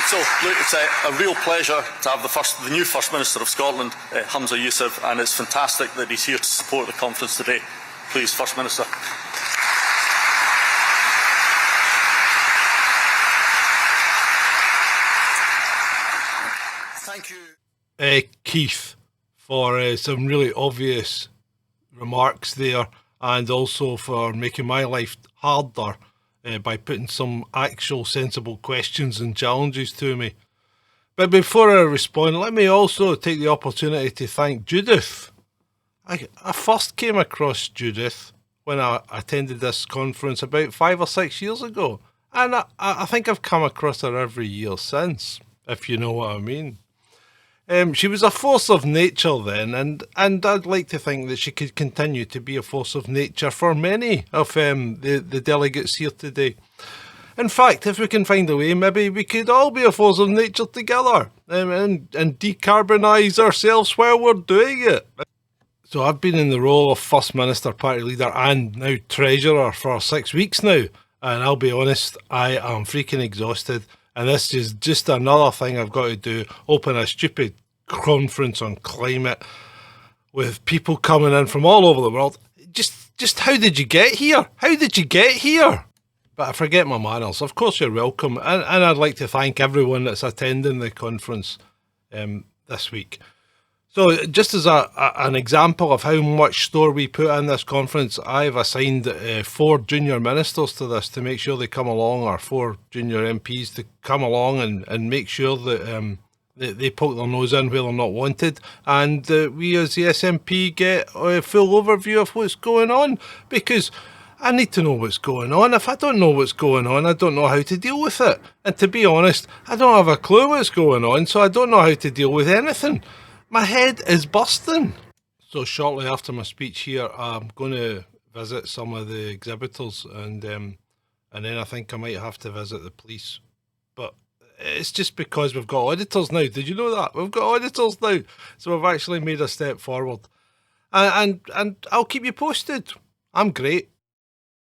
So, look, it's a real pleasure to have the new First Minister of Scotland, Himza Yousaf, and it's fantastic that he's here to support the conference today. Please, First Minister. Thank you, Keith, for some really obvious remarks there, and also for making my life harder by putting some actual sensible questions and challenges to me. But before I respond, let me also take the opportunity to thank Judith. I first came across Judith when I attended this conference about 5 or 6 years ago, and I think I've come across her every year since, if you know what I mean. She was a force of nature then, and I'd like to think that she could continue to be a force of nature for many of the delegates here today. In fact, if we can find a way, maybe we could all be a force of nature together and decarbonise ourselves while we're doing it. So I've been in the role of First Minister, Party Leader and now Treasurer for 6 weeks now, and I'll be honest, I am freaking exhausted. And this is just another thing I've got to do, open a stupid conference on climate with people coming in from all over the world. Just how did you get here? How did you get here? But I forget my manners. Of course you're welcome. And I'd like to thank everyone that's attending the conference this week. So just as an example of how much store we put in this conference, I've assigned 4 junior ministers to this to make sure they come along, or 4 junior MPs to come along and make sure that they poke their nose in where they're not wanted, and we as the SNP get a full overview of what's going on, because I need to know what's going on. If I don't know what's going on, I don't know how to deal with it. And to be honest, I don't have a clue what's going on, so I don't know how to deal with anything. My head is busting. So shortly after my speech here, I'm going to visit some of the exhibitors, and then I think I might have to visit the police. But it's just because we've got auditors now. Did you know that? We've got auditors now. So we've actually made a step forward. And I'll keep you posted. I'm great.